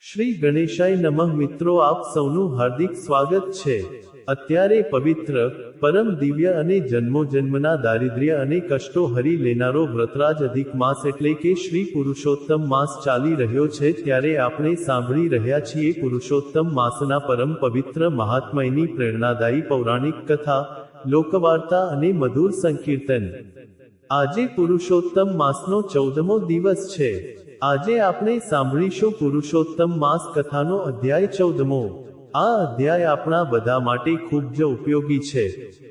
શ્રી ગણેશાય નમઃ મિત્રો, આપ સૌનું હાર્દિક સ્વાગત છે। અત્યારે પવિત્ર, પરમ દિવ્ય અને જન્મોજન્મના દારિદ્ર્ય અને કષ્ટો હરી લેનારો વ્રતરાજ અધિક માસ એટલે કે શ્રી પુરુષોત્તમ માસ ચાલી રહ્યો છે। ત્યારે આપણે સાંભળી રહ્યા છીએ પુરુષોત્તમ માસના પરમ પવિત્ર મહાત્મયની પ્રેરણાદાયી પૌરાણિક કથા, લોકવાર્તા અને મધુર સંકીર્તન। આજે પુરુષોત્તમ માસનો 14મો દિવસ છે। આજે આપણે સાંભળીશું પુરુષોત્તમ માસ કથાનો અધ્યાય 14મો। આ અધ્યાય આપણા બધા માટે ખૂબ જ ઉપયોગી છે,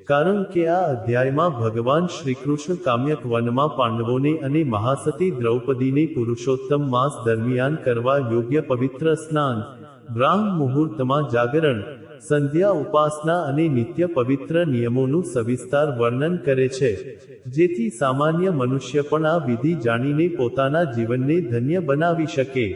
કારણ કે આ અધ્યાયમાં ભગવાન શ્રીકૃષ્ણ કામ્યક વનમાં પાંડવોને અને મહાસતી દ્રૌપદીને પુરુષોત્તમ માસ દરમિયાન કરવા યોગ્ય પવિત્ર સ્નાન, બ્રાહ્મ મુહૂર્તમાં જાગરણ, સંધ્યા ઉપાસના અને નિત્ય પવિત્ર નિયમોનું સવિસ્તાર વર્ણન કરે છે, જેથી સામાન્ય મનુષ્ય પણ આ વિધિ જાણીને પોતાના જીવનને ધન્ય બનાવી શકે।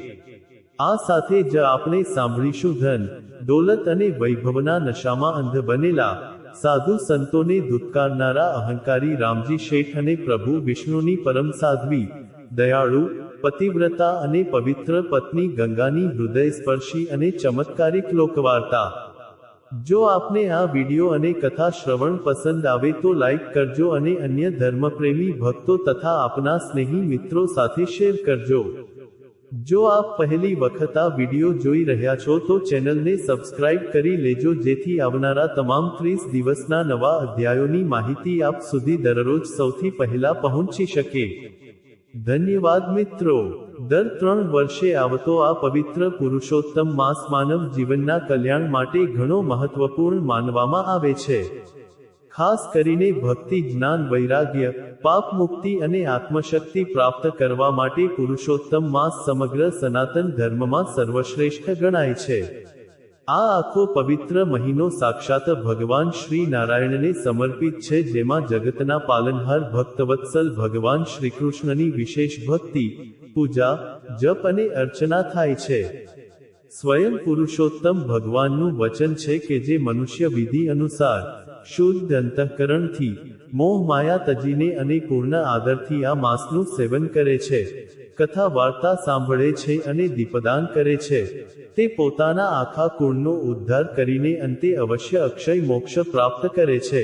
આ સાથે જ આપણે સાંભળીશું ધન, દોલત અને વૈભવના નશામાં અંધ બનેલા, સાધુ સંતોને ધૂતકારનારા અહંકારી રામજી શેઠ અને પ્રભુ વિષ્ણુની પરમ સાધ્વી, દયાળુ, પતિવ્રતા અને પવિત્ર પત્ની ગંગાની હૃદયસ્પર્શી અને ચમત્કારિક લોકવાર્તા। જો આપને આ વિડિયો અને કથા શ્રવણ પસંદ આવે તો લાઈક કરજો અને અન્ય ધર્મપ્રેમી ભક્તો તથા આપના સ્નેહી મિત્રો સાથે શેર કરજો। જો આપ પહેલી વખત આ વિડિયો જોઈ રહ્યા છો તો ચેનલને સબસ્ક્રાઇબ કરી લેજો, જેથી આવનારા તમામ 30 દિવસના નવા અધ્યાયોની માહિતી આપ સુધી દરરોજ સૌથી પહેલા પહોંચી શકે। ધન્યવાદ મિત્રો। દર 3 વર્ષે આવતો આ પવિત્ર પુરુષોત્તમ માસ માનવ જીવનના કલ્યાણ માટે ઘણો મહત્વપૂર્ણ માનવામાં આવે છે। ખાસ કરીને ભક્તિ, જ્ઞાન, વૈરાગ્ય, પાપ મુક્તિ અને આત્મશક્તિ પ્રાપ્ત કરવા માટે પુરુષોત્તમ માસ સમગ્ર સનાતન ધર્મમાં સર્વશ્રેષ્ઠ ગણાય છે। આ આખો પવિત્ર મહિનો સાક્ષાત ભગવાન શ્રી નારાયણને સમર્પિત છે, જેમાં જગતના પાલનહાર ભક્તવત્સલ ભગવાન શ્રીકૃષ્ણની વિશેષ ભક્તિ, પૂજા, જપ અને અર્ચના થાય છે। સ્વયં પુરુષોત્તમ ભગવાનનું વચન છે કે જે મનુષ્ય વિધિ અનુસાર શુદ્ધ અંતઃકરણથી મોહ માયા તજીને અને પૂર્ણ આદરથી આ માસનું સેવન કરે છે, કથા વાર્તા સાંભળે છે અને દીપદાન કરે છે, તે પોતાના આખા કુળનો ઉદ્ધાર કરીને અંતે અવશ્ય અક્ષય મોક્ષ પ્રાપ્ત કરે છે।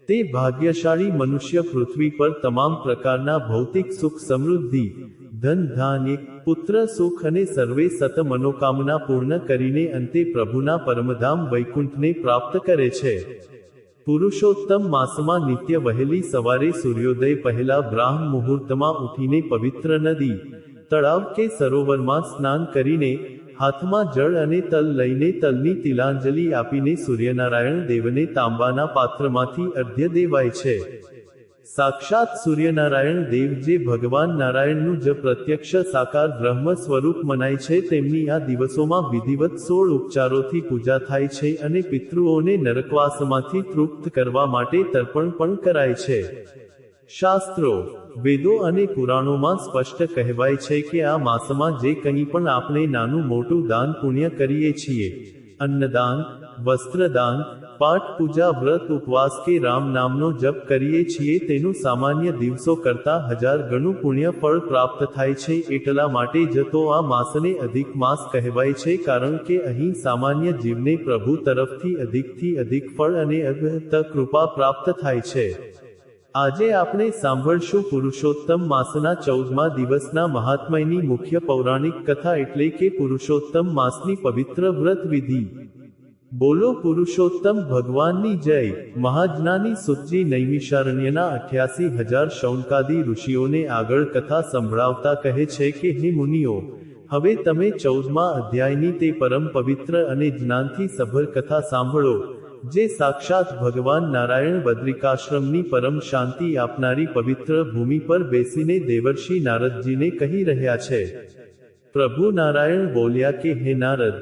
તે ભાગ્યશાળી મનુષ્ય પૃથ્વી પર તમામ પ્રકારના ભૌતિક સુખ, સમૃદ્ધિ, ધન ધાન્ય, પુત્ર સુખ અને સર્વે સત મનોકામના પૂર્ણ કરીને અંતે પ્રભુના પરમધામ વૈકુંઠને પ્રાપ્ત કરે છે। પુરુષોત્તમ માસમાં નિત્ય વહેલી સવારે સૂર્યોદય પહેલા બ્રાહ્મ મુહૂર્તમાં ઉઠીને પવિત્ર નદી, તળાવ કે સરોવરમાં સ્નાન કરીને, હાથમાં જળ અને તલ લઈને તલની તિલાંજલિ આપીને સૂર્યનારાયણ દેવને તાંબાના પાત્રમાંથી અર્ઘ્ય દેવાય છે। સાક્ષાત સૂર્યનારાયણ દેવ, જે ભગવાન નારાયણનું જ પ્રત્યક્ષ સાકાર બ્રહ્મ સ્વરૂપ મનાય છે, તેમની આ દિવસોમાં વિધિવત 16 ઉપચારોથી પૂજા થાય છે અને પિતૃઓને નરકવાસમાંથી તૃપ્ત કરવા માટે તર્પણ પણ કરાય છે। શાસ્ત્રો, વેદો અને પુરાણોમાં સ્પષ્ટ કહેવાય છે કે આ માસમાં જે કંઈ પણ આપણે નાનું મોટું દાન પુણ્ય કરીએ છીએ, અન્નદાન, વસ્ત્રદાન, પાઠ પૂજા, વ્રત ઉપવાસ કે રામ નામનો જપ કરીએ છીએ, તેનું સામાન્ય દિવસો કરતા 1000 ગણું પુણ્ય ફળ પ્રાપ્ત થાય છે। એટલા માટે જ તો આ માસને અધિક માસ કહેવાય છે, કારણ કે અહીં સામાન્ય જીવને પ્રભુ તરફથી અધિકથી અધિક ફળ અને અગણિત કૃપા પ્રાપ્ત થાય છે। આજે આપણે સાંભળશું પુરુષોત્તમ માસના 14મા દિવસના મહાત્મયની મુખ્ય પૌરાણિક કથા, એટલે કે પુરુષોત્તમ માસની પવિત્ર વ્રત વિધિ। બોલો પુરુષોત્તમ ભગવાનની જય। મહાજ્ઞાની સુતજી નૈમિષારણ્યના 88,000 શૌનકાદી ઋષિઓને આગળ કથા સંભળાવતા કહે છે કે હે મુનિઓ, હવે તમે 14મા અધ્યાયની તે પરમ પવિત્ર અને જ્ઞાનથી સભર કથા સાંભળો, જે સાક્ષાત ભગવાન નારાયણ બદ્રિકાશ્રમની પરમ શાંતિ આપનારી પવિત્ર ભૂમિ પર બેસીને દેવર્ષિ નારદજીને કહી રહ્યા છે। પ્રભુ નારાયણ બોલ્યા કે હે નારદ,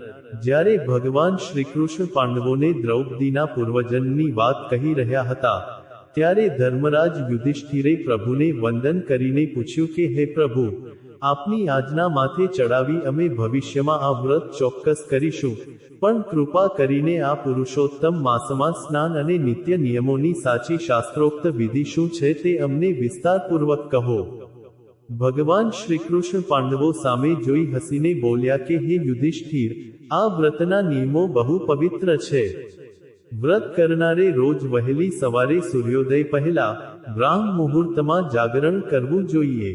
જ્યારે ભગવાન શ્રીકૃષ્ણ પાંડવોને દ્રૌપદીના પૂર્વજન્મની વાત કહી રહ્યા હતા, ત્યારે ધર્મરાજ યુધિષ્ઠિરે પ્રભુને વંદન કરીને પૂછ્યું કે હે પ્રભુ, આપની આજ્ઞા માથે ચડાવી અમે ભવિષ્યમાં આ વ્રત ચોક્કસ કરીશું, પણ કૃપા કરીને આ પુરુષોત્તમ માસમાં સ્નાન અને નિત્ય નિયમોની સાચી શાસ્ત્રોક્ત વિધિ શું છે તે અમને વિસ્તારપૂર્વક કહો। ભગવાન શ્રીકૃષ્ણ પાંડવો સામે જોઈ હસીને બોલ્યા કે હે યુધિષ્ઠિર, આ વ્રતના નિયમો બહુ પવિત્ર છે. વ્રત કરનારે રોજ વહેલી સવારે સૂર્યોદય પહેલા બ્રાહ્મ મુહૂર્તમાં જાગરણ કરવું જોઈએ.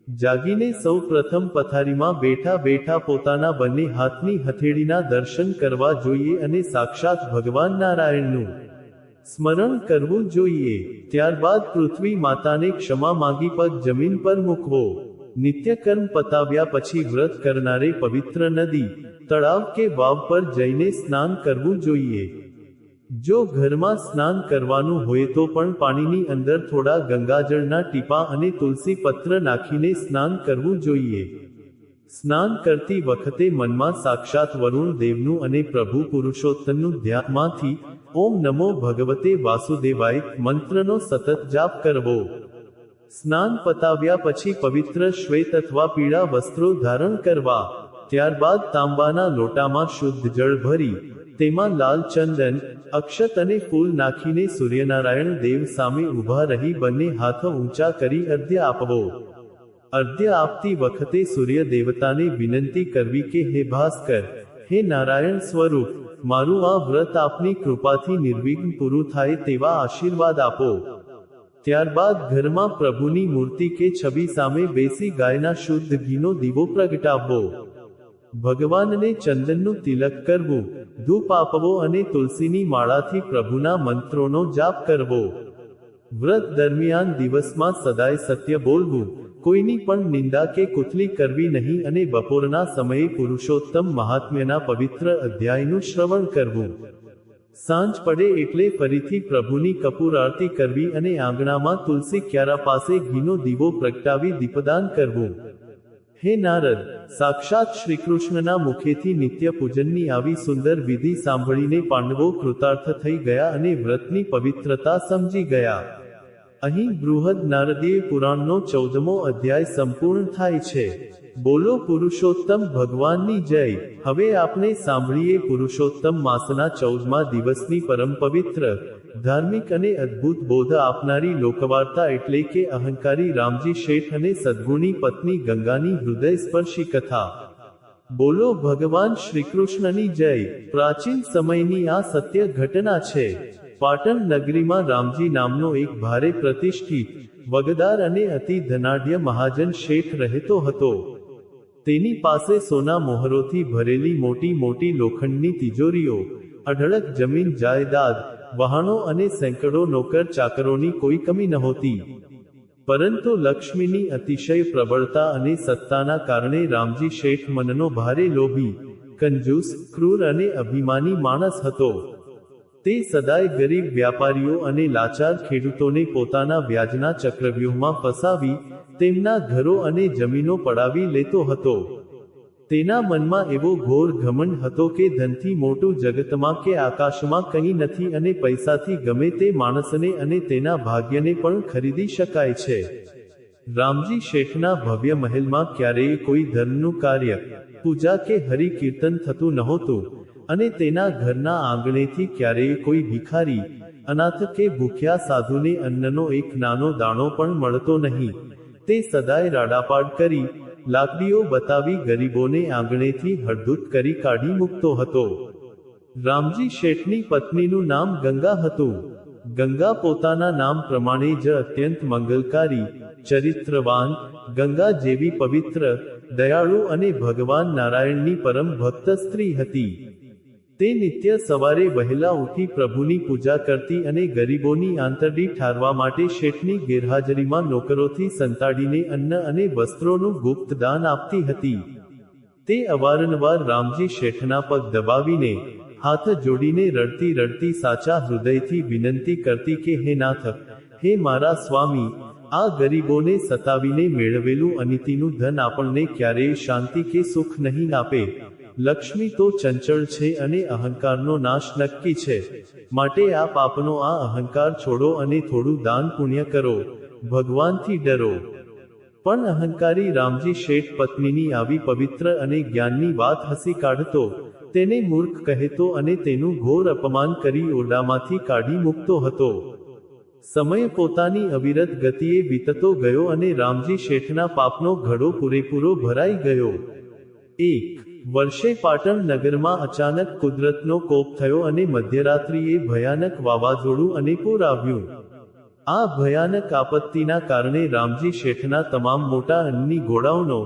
જાગીને સૌ પ્રથમ પથારીમાં બેઠા બેઠા પોતાના બંને હાથની હથેળીના દર્શન કરવા જોઈએ અને સાક્ષાત ભગવાન નારાયણનું સ્મરણ કરવું જોઈએ. ત્યારબાદ પૃથ્વી માતાને ક્ષમા માંગી પગ જમીન પર મૂકવો. નિત્યકર્મ પતાવ્યા પછી વ્રત કરનારે પવિત્ર નદી, તળાવ કે વાવ પર જઈને સ્નાન કરવું જોઈએ. જો ઘરમાં સ્નાન કરવાનું હોય તો પણ પાણીની અંદર થોડા ગંગાજળના ટીપા અને તુલસી પત્ર નાખીને સ્નાન કરવું જોઈએ. સ્નાન કરતી વખતે મનમાં સાક્ષાત વરુણ દેવનું અને પ્રભુ પુરુષોત્તમનું ધ્યાનમાંથી ઓમ નમો ભગવતે વાસુદેવાય મંત્રનો સતત જાપ કરવો. સ્નાન પતાવ્યા પછી પવિત્ર શ્વેત અથવા પીળા વસ્ત્રો ધારણ કરવા. ત્યારબાદ તાંબાના લોટામાં શુદ્ધ જળ ભરી તેમાં લાલ ચંદન, અક્ષત અને ફૂલ નાખીને સૂર્યનારાયણ દેવ સામે ઊભા રહી બંને હાથ ઊંચા કરી અર્ધ્ય આપવો. અર્ધ્ય આપતી વખતે સૂર્ય દેવતાને વિનંતી કરવી કે હે ભાસ્કર, હે નારાયણ સ્વરૂપ, મારું આ વ્રત આપની કૃપાથી નિર્વિઘ્ન પૂરું થાય તેવા આશીર્વાદ આપો. ત્યારબાદ ઘરમાં પ્રભુની મૂર્તિ કે છબી સામે બેસી ગાયના શુદ્ધ ઘીનો દીવો પ્રગટાવવો. ભગવાનને ચંદનનું તિલક કરવું, ધૂપ આપવો અને તુલસીની માળાથી પ્રભુના મંત્રોનો જાપ કરવો. વ્રત દરમિયાન દિવસમાં સદાય સત્ય બોલવું, કોઈની પણ નિંદા કે કુથલી કરવી નહીં અને બપોરના સમયે પુરુષોત્તમ મહાત્મ્યના પવિત્ર અધ્યાયનું શ્રવણ કરવું. સાંજ પડે એટલે ફરીથી પ્રભુની કપૂર આરતી કરવી અને આંગણામાં તુલસી ક્યારા પાસે ઘીનો દીવો પ્રગટાવી દીપદાન કરવું. હે નારદ, સાક્ષાત શ્રીકૃષ્ણના મુખેથી નિત્ય પૂજનની આવી સુંદર વિધિ સાંભળીને પાંડવો કૃતાર્થ થઈ ગયા અને વ્રતની પવિત્રતા સમજી ગયા. અહીં બૃહદ નારદીય પુરાણનો 14મો અધ્યાય સંપૂર્ણ થાય છે. બોલો પુરુષોત્તમ ભગવાનની જય. હવે આપણે સાંભળીએ પુરુષોત્તમ માસના 14મા દિવસની પરમ પવિત્ર, ધાર્મિક અને અદ્ભુત બોધ આપનારી લોકવાર્તા એટલે કે અહંકારી રામજી શેઠ અને સદ્ગુણી પત્ની ગંગાની હૃદય સ્પર્શી કથા. બોલો ભગવાન શ્રીકૃષ્ણની જય. પ્રાચીન સમયની આ સત્ય ઘટના છે. પાટણ નગરીમાં રામજી નામનો એક ભારે પ્રતિષ્ઠિત, વગદાર અને અતિ ધનાઢ્ય મહાજન શેઠ રહેતો હતો. તેની પાસે સોના મોહરોથી ભરેલી મોટી મોટી લોખંડની તિજોરીઓ, અઢળક જમીન જાયદાદ, વહાણો અને સેંકડો નોકર ચાકરોની કોઈ કમી નહોતી. પરંતુ લક્ષ્મીની અતિશય પ્રબળતા અને સત્તાના કારણે રામજી શેઠ મનનો ભારે લોભી, કંજૂસ, ક્રૂર અને અભિમાની માણસ હતો. તે સદાય ગરીબ વ્યાપારીઓ અને લાચાર ખેડૂતોને પોતાના વ્યાજના ચક્રવ્યૂહમાં ફસાવી તેમના ઘરો અને જમીનો પડાવી લેતો હતો. તેના મનમાં એવો ઘોર ઘમંડ હતો કે ધનથી મોટું જગતમાં કે આકાશમાં કંઈ નથી અને પૈસાથી ગમે તે માણસને અને તેના ભાગ્યને પણ ખરીદી શકાય છે. રામજી શેઠના ભવ્ય મહેલમાં ક્યારેય કોઈ ધર્મનું કાર્ય, પૂજા કે હરિ કીર્તન થતું નહોતું અને તેના ઘરના આંગણેથી ક્યારેય કોઈ ભિખારી, અનાથ કે ભૂખ્યા સાધુને અન્નનો એક નાનો દાણો પણ મળતો નહીં. તે સદાય રાડાપાડ કરી, લાકડીઓ બતાવી ગરીબોને આંગણેથી હળધૂત કરી કાઢી મૂકતો હતો. રામજી શેઠની પત્નીનું નામ ગંગા હતું. ગંગા પોતાના નામ પ્રમાણે જ અત્યંત મંગલકારી, ચરિત્રવાન, ગંગા જેવી પવિત્ર, દયાળુ અને ભગવાન નારાયણની પરમ ભક્ત સ્ત્રી હતી. તે નિત્ય સવારે વહેલા ઉઠી પ્રભુની પૂજા કરતી અને ગરીબોની આંતરડી ઠારવા માટે શેઠની ગેરહાજરીમાં નોકરોથી સંતાડીને અન્ન અને વસ્ત્રોનું ગુપ્ત દાન આપતી હતી. તે અવારનવાર રામજી શેઠના પગ દબાવીને, હાથ જોડીને રડતી રડતી સાચા હૃદયથી વિનંતી કરતી કે હે નાથ, હે મારા સ્વામી, આ ગરીબોને સતાવીને મેળવેલું અનિતિનું ધન આપણને ક્યારેય શાંતિ કે સુખ નહીં આપે. લક્ષ્મી તો ચંચળ છે અને અહંકારનો નાશ નક્કી છે. માટે આ પાપનો આ અહંકાર છોડો અને થોડું દાન પુણ્ય કરો, ભગવાનથી ડરો. પણ અહંકારી રામજી શેઠ પત્નીની આવી પવિત્ર અને જ્ઞાનની વાત હસી કાઢતો, તેને મૂર્ખ કહેતો અને તેનું ઘોર અપમાન કરી ઓરડામાંથી કાઢી મૂકતો હતો. સમય પોતાની અવિરત ગતિએ વીતતો ગયો અને રામજી શેઠના પાપનો ઘડો પૂરેપૂરો ભરાઈ ગયો. એક વર્ષે પાટણ નગરમાં અચાનક કુદરતનો કોપ થયો અને મધ્યરાત્રિએ ભયાનક વાવાઝોડું અને પૂર આવ્યું. આ ભયાનક આપત્તિના કારણે રામજી શેઠના તમામ મોટા અન્નની ગોડાઉનો,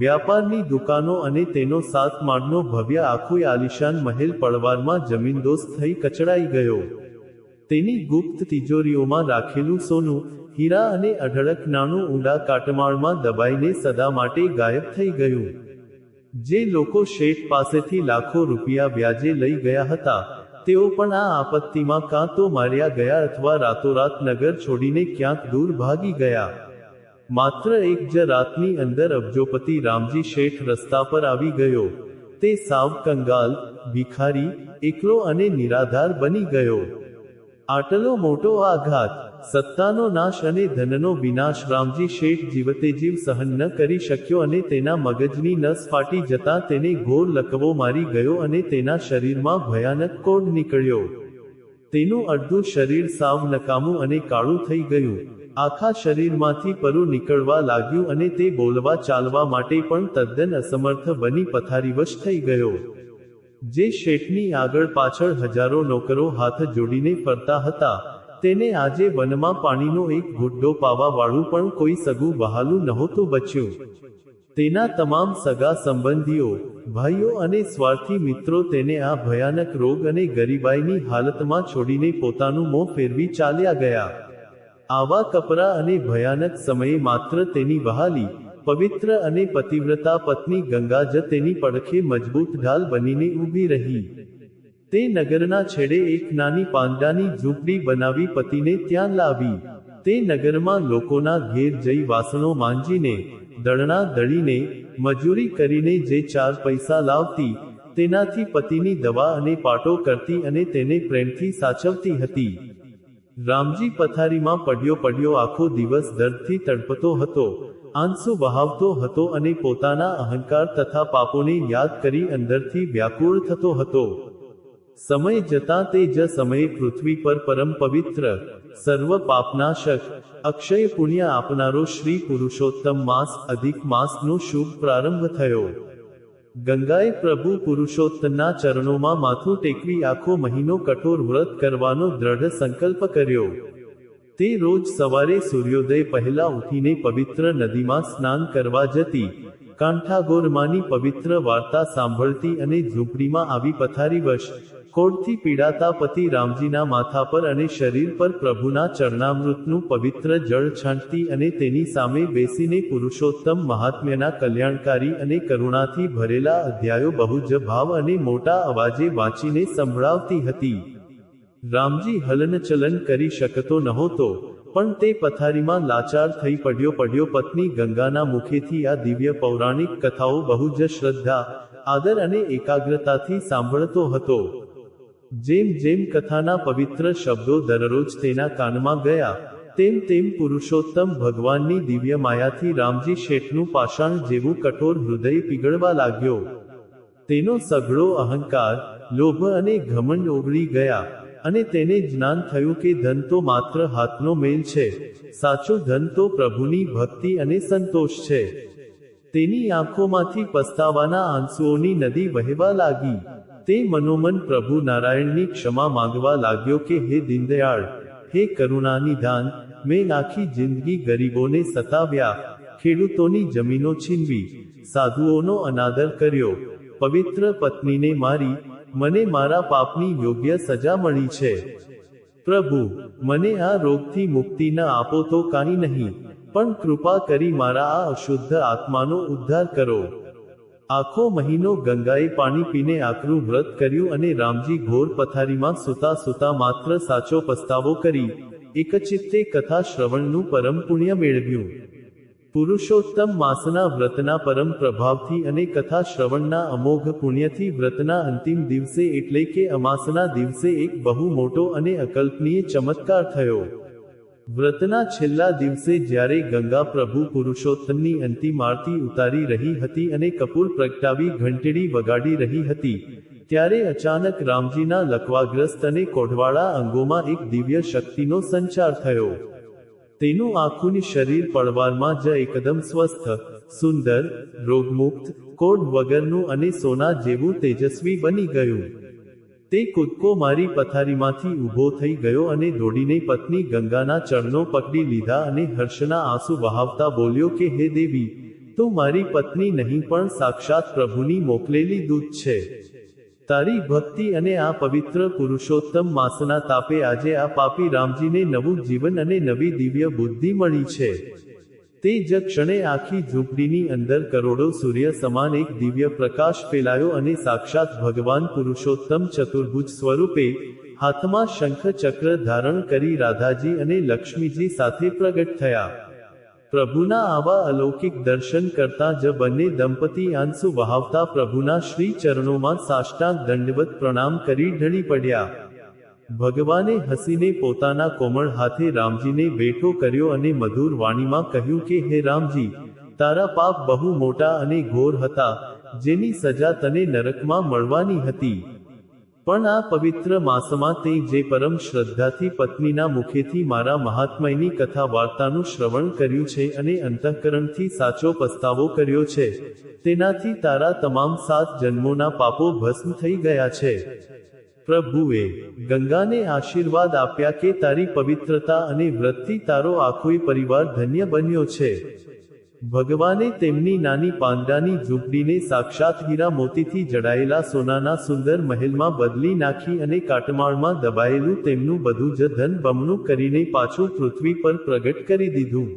વ્યાપારની દુકાનો અને તેનો 7 માળનો ભવ્ય આખો આલિશાન મહેલ પળવારમાં જમીનદોસ્ત થઈ કચડાઈ ગયો. તેની ગુપ્ત તિજોરીઓમાં રાખેલું સોનું, હીરા અને અઢળક નાણું ઊંડા કાટમાળમાં દબાઈને સદા માટે ગાયબ થઈ ગયું. જે લોકો શેઠ પાસેથી લાખો રૂપિયા વ્યાજે લઈ ગયા હતા, તેઓ પણ આ આપત્તિમાં કાં તો માર્યા ગયા અથવા રાતોરાત નગર છોડીને ક્યાંક દૂર ભાગી ગયા. માત્ર એક જ રાતની અંદર અબજોપતિ રામજી શેઠ રસ્તા પર આવી ગયો. તે સાવ કંગાલ, ભિખારી, એકલો અને નિરાધાર બની ગયો. આટલો મોટો આઘાત, સત્તાનો નાશ અને ધનનો વિનાશ રામજી શેઠ જીવતે જીવ સહન ન કરી શક્યો અને તેના મગજની નસ ફાટી જતાં તેને ઘોર લકવો મારી ગયો અને તેના શરીરમાં ભયાનક કોઢ નીકળ્યો. તેનું અડધું શરીર સાવ નકામું અને કાળું થઈ ગયું. આખા શરીરમાંથી પરુ નીકળવા લાગ્યું અને તે બોલવા ચાલવા માટે પણ તદ્દન અસમર્થ બની પથારીવશ થઈ ગયો. જે શેઠની આગળ પાછળ હજારો નોકરો હાથ જોડીને ફરતા હતા, તેને આજે વનમાં પાણીનો એક ઘૂંટડો પાવા વાળું પણ કોઈ સગું વહાલું નહોતું બચ્યું. તેના તમામ સગા સંબંધીઓ, ભાઈઓ અને સ્વાર્થી મિત્રો તેને આ ભયાનક રોગ અને ગરીબાઈની હાલતમાં છોડીને પોતાનું મોં ફેરવી ચાલ્યા ગયા. આવા કપરા અને ભયાનક સમયે માત્ર તેની વહાલી, પવિત્ર અને પતિવ્રતા પત્ની ગંગા જ તેની પડખે મજબૂત ઢાલ બનીને ઊભી રહી. તે નગરના છેડે એક નાની પાંડાની ઝૂંપડી બનાવી પતિને ત્યાં લાવી. તે નગરમાં લોકોના ઘેર જઈ વાસણો માંજીને, દળણા દળીને, મજૂરી કરીને જે 4 પૈસા લાવતી, તેનાથી પતિની દવા અને પાટો કરતી અને તેને પ્રેમથી સાચવતી હતી. રામજી પથારીમાં પડ્યો આખો દિવસ દર્દથી તડપતો હતો, આંસુ વહાવતો હતો અને પોતાના અહંકાર તથા પાપોને યાદ કરી અંદરથી વ્યાકુળ થતો હતો. સમય જતાં તે જ સમયે પૃથ્વી પર પરમ પવિત્ર, સર્વ પાપનાશક, અક્ષય પુણ્ય આપનારો શ્રી પુરુષોત્તમ માસ અધિક માસનો શુભ પ્રારંભ થયો. ગંગાએ પ્રભુ પુરુષોત્તમના ચરણોમાં માથું ટેકવી આખો મહિનો કઠોર વ્રત કરવાનો દ્રઢ સંકલ્પ કર્યો. તે રોજ સવારે સૂર્યોદય પહેલા ઉઠીને પવિત્ર નદીમાં સ્નાન કરવા જતી, કાંઠાગોરમાંની પવિત્ર વાર્તા સાંભળતી અને ઝૂંપડીમાં આવી પથારીવશ, કોઢથી પીડાતા પતિ રામજીના માથા પર અને શરીર પર પ્રભુના ચરણામૃતનું પવિત્ર જળ છાંટતી અને તેની સામે બેસીને પુરુષોત્તમ મહાત્મ્યના કલ્યાણકારી અને કરુણાથી ભરેલા અધ્યાયો બહુ જ ભાવ અને મોટા અવાજે વાંચીને સંભળાવતી હતી. રામજી હલનચલન કરી શકતો નહોતો, પણ તે પથારીમાં લાચાર થઈ પડ્યો પત્ની ગંગાના મુખેથી આ દિવ્ય પૌરાણિક કથાઓ બહુ જ શ્રદ્ધા, આદર અને એકાગ્રતાથી સાંભળતો હતો. જેમ જેમ કથાના પવિત્ર શબ્દો દરરોજ તેના કાનમાં ગયા, તેમ તેમ પુરુષોત્તમ ભગવાનની દિવ્ય માયાથી રામજી શેઠનું પાષાણ જેવું કઠોર હૃદય પીગળવા લાગ્યો. તેનો સઘળો અહંકાર, લોભ અને ઘમંડ ઓગળી ગયા, અને તેને જ્ઞાન થયું કે ધન તો માત્ર હાથનો મેલ છે, સાચું ધન તો પ્રભુની ભક્તિ અને સંતોષ છે. તેની આંખોમાંથી પસ્તાવાના આંસુઓની નદી વહેવા લાગી. તે મનોમન પ્રભુ નારાયણની ક્ષમા માંગવા લાગ્યો કે હે દીનદયાળ, હે કરુણાનિધાન, મેં આખી જિંદગી ગરીબોને સતાવ્યા, ખેડૂતોની જમીનો છીનવી, સાધુઓનો અનાદર કર્યો, પવિત્ર પત્નીને મારી, મને મારા પાપની યોગ્ય સજા મળી છે. પ્રભુ, મને આ રોગથી મુક્તિ ન આપો તો કાંઈ નહીં, પણ કૃપા કરી મારા આ અશુદ્ધ આત્માનો ઉદ્ધાર કરો. આખો મહિનો ગંગાએ પાણી પીને આકરું વ્રત કર્યું અને રામજી ઘોર પથારીમાં સૂતા માત્ર સાચો પસ્તાવો કરી, એકચિત્તે કથા શ્રવણનું પરમ પુણ્ય મેળવ્યું. પુરુષોત્તમ માસના વ્રતના પરમ પ્રભાવથી અને કથા શ્રવણના અમોઘ પુણ્યથી વ્રતના અંતિમ દિવસે એટલે કે અમાસના દિવસે એક બહુ મોટો અને અકલ્પનીય ચમત્કાર થયો. વ્રતના છેલ્લા દિવસે જ્યારે ગંગા પ્રભુ પુરુષોત્તમની અંતિમ આરતી ઉતારી રહી હતી અને કપૂર પ્રગટાવી ઘંટડી વગાડી રહી હતી, ત્યારે અચાનક રામજીના લકવાગ્રસ્ત અને કોઢવાળા અંગોમાં એક દિવ્ય શક્તિનો સંચાર થયો. તેનું આખું શરીર પળવારમાં જ એકદમ સ્વસ્થ, સુંદર, રોગમુક્ત, કોઢ વગરનું અને સોના જેવું તેજસ્વી બની ગયું. તે કૂદકો મારી પથારીમાંથી ઊભો થઈ ગયો અને દોડીને પત્ની ગંગાના ચરણો પકડી લીધા અને હર્ષના આંસુ વહાવતા બોલ્યો કે હે દેવી, તું મારી પત્ની નહીં પણ સાક્ષાત પ્રભુની મોકલેલી દૂત છે. તારી ભક્તિ અને આ પવિત્ર પુરુષોત્તમ માસના તાપે આજે આ પાપી રામજીને નવું જીવન અને નવી દિવ્ય બુદ્ધિ મળી છે. તે જ ક્ષણે આખી ઝૂંપડીની અંદર કરોડો સૂર્ય સમાન એક દિવ્ય પ્રકાશ ફેલાયો અને સાક્ષાત ભગવાન પુરુષોત્તમ ચતુર્ભુજ સ્વરૂપે હાથમાં શંખ ચક્ર ધારણ કરી રાધાજી અને લક્ષ્મીજી સાથે પ્રગટ થયા. પ્રભુના આવા અલૌકિક દર્શન કરતા જ બંને દંપતી આંસુ વહાવતા પ્રભુના શ્રી ચરણોમાં સાષ્ટાંગ દંડવત પ્રણામ કરી ઢળી પડ્યા. ભગવાને હસીને પોતાના કોમળ હાથે રામજીને બેઠો કર્યો અને મધુર વાણીમાં કહ્યું કે હે રામજી, તારા પાપ બહુ મોટા અને ઘોર હતા, જેની સજા તને નરકમાં મળવાની હતી. પણ આ પવિત્ર માસમાં તે જે પરમ શ્રદ્ધાથી પત્નીના મુખેથી મારા મહાત્મયની કથા વાર્તાનું શ્રવણ કર્યું છે અને અંતઃકરણથી સાચો પસ્તાવો કર્યો છે, તેનાથી તારા તમામ 7 જન્મોના પાપો ભસ્મ થઈ ગયા છે. પ્રભુએ ગંગાને આશીર્વાદ આપ્યા કે તારી પવિત્રતા અને વ્રતથી તારો આખોય પરિવાર ધન્ય બન્યો છે. ભગવાને તેમની નાની પાંદડાની ઝૂંપડીને સાક્ષાત હીરા મોતીથી જડાયેલા સોનાના સુંદર મહેલમાં બદલી નાખી અને કાટમાળમાં દબાયેલું તેમનું બધું જ ધન બમણું કરીને પાછું પૃથ્વી પર પ્રગટ કરી દીધું.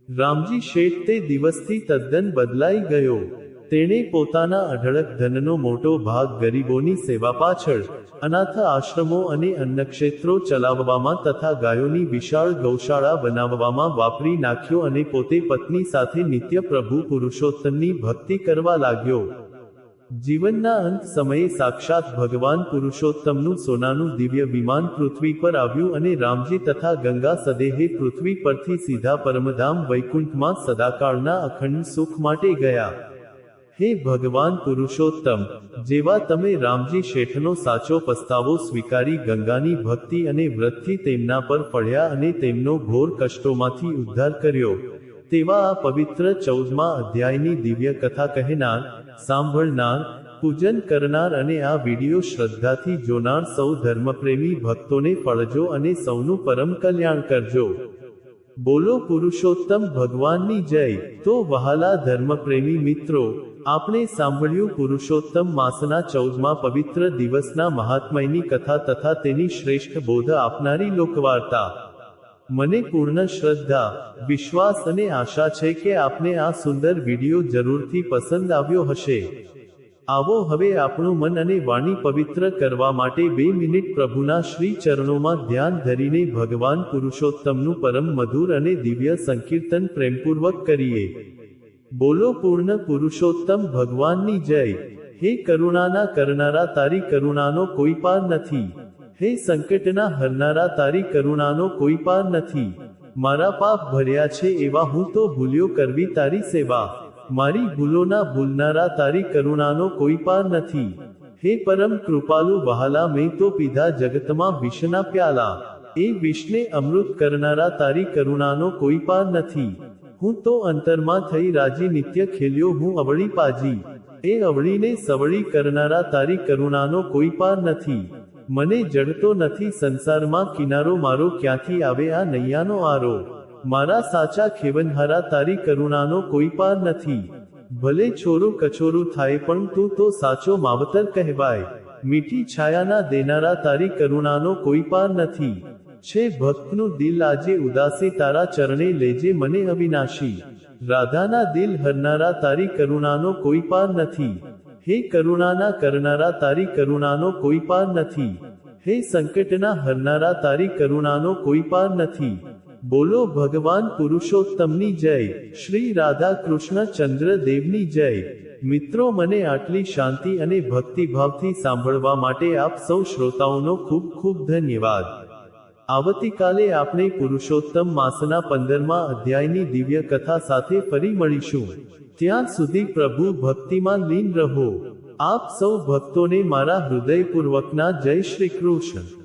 રામજી શેઠ તે દિવસથી તદ્દન બદલાઈ ગયો. તેણે પોતાના અઢળક ધનનો મોટો ભાગ ગરીબોની સેવા પાછળ, અનાથ આશ્રમો અને અન્નક્ષેત્રો ચલાવવામાં તથા ગાયોની વિશાળ ગૌશાળા બનાવવામાં વાપરી નાખ્યો અને પોતે પત્ની સાથે નિત્ય પ્રભુ પુરુષોત્તમની ભક્તિ કરવા લાગ્યો. જીવનના અંત સમયે સાક્ષાત ભગવાન પુરુષોત્તમનું સોનાનું દિવ્ય વિમાન પૃથ્વી પર આવ્યું અને રામજી તથા ગંગા સદેહે પૃથ્વી પરથી સીધા પરમધામ વૈકુંઠમાં સદાકાળના અખંડ સુખ માટે ગયા. હે ભગવાન પુરુષોત્તમ, જેવા તમે રામજી શેઠનો સાચો પસ્તાવો સ્વીકારી ગંગાની ભક્તિ અને વ્રતથી તેમના પર પડ્યા અને તેમનો ઘોર કષ્ટોમાંથી ઉદ્ધાર કર્યો, તેવા આ પવિત્ર 14મા અધ્યાયની દિવ્ય કથા કહેનાર, સાંભળનાર, પૂજન કરનાર અને આ વિડિયો શ્રદ્ધાથી જોનાર સૌ ધર્મપ્રેમી ભક્તોને ફળજો અને સૌનું પરમ કલ્યાણ કરજો. બોલો પુરુષોત્તમ ભગવાનની જય. તો વહાલા ધર્મપ્રેમી મિત્રો, આપણે સાંભળ્યું પુરુષોત્તમ માસના 14મા પવિત્ર દિવસના મહાત્મયની કથા તથા તેની શ્રેષ્ઠ બોધ આપનારી લોકવાર્તા. મને પૂર્ણ શ્રદ્ધા, વિશ્વાસ અને આશા છે કે આપને આ સુંદર વિડિયો જરૂરથી પસંદ આવ્યો હશે. આવો હવે આપણું મન અને વાણી પવિત્ર કરવા માટે 2 મિનિટ પ્રભુના શ્રી ચરણોમાં ધ્યાન ધરીને ભગવાન પુરુષોત્તમનું પરમ મધુર અને દિવ્ય સંકીર્તન પ્રેમપૂર્વક કરીએ. બોલો પૂર્ણ પુરુષોત્તમ ભગવાનની જય. હે કરુણાના કરનારા, તારી કરુણાનો કોઈ પાર નથી. હે સંકટના હરનારા, તારી કરુણાનો કોઈ પાર નથી. મારા પાપ ભર્યા છે એવા હું તો ભૂલ્યો કરવી તારી સેવા. મારી ભૂલોના ભૂલનારા, તારી કરુણાનો કોઈ પાર નથી. હે પરમ કૃપાલુ વહાલા, મેં તો પીધા જગતમાં વિષના પ્યાલા. એ વિષને અમૃત કરનારા, તારી કરુણાનો કોઈ પાર નથી. હું તો અંતરમાં થઈ રાજી નિત્ય ખેલ્યો હું અવળી પાજી. એ અવળીને સવળી કરનારા, તારી કરુણાનો કોઈ પાર નથી. મને જડતો નથી સંસારમાં કિનારો, મારો ક્યાંથી આવે આ નૈયાનો આરો. મારા સાચા ખેવનહારા, તારી કરુણાનો કોઈ પાર નથી. ભલે છોરું કચોરું થાય પણ તું તો સાચો માવતર કહેવાય. મીઠી છાયાના દેનારા, તારી કરુણાનો કોઈ પાર નથી. છે ભક્તનું દિલ આજે ઉદાસી, તારા ચરણે લેજે મને અવિનાશી. રાધાના દિલ હરનારા, તારી કરુણાનો કોઈ પાર નથી. હે કરુણાના કરનારા, તારી કરુણાનો કોઈ પાર નથી. હે સંકટના હરનારા, તારી કરુણાનો કોઈ પાર નથી. બોલો ભગવાન પુરુષોત્તમની જય. શ્રી રાધા કૃષ્ણ ચંદ્ર દેવની જય. મિત્રો, મને આટલી શાંતિ અને ભક્તિભાવથી સાંભળવા માટે આપ સૌ શ્રોતાઓનો ખૂબ ખૂબ ધન્યવાદ. આવતીકાલે આપણે પુરુષોત્તમ માસના 15મા અધ્યાયની દિવ્ય કથા સાથે ફરી મળીશું. ત્યાં સુધી પ્રભુ ભક્તિમાં લીન રહો. આપ સૌ ભક્તોને મારા હૃદયપૂર્વકના જય શ્રી કૃષ્ણ.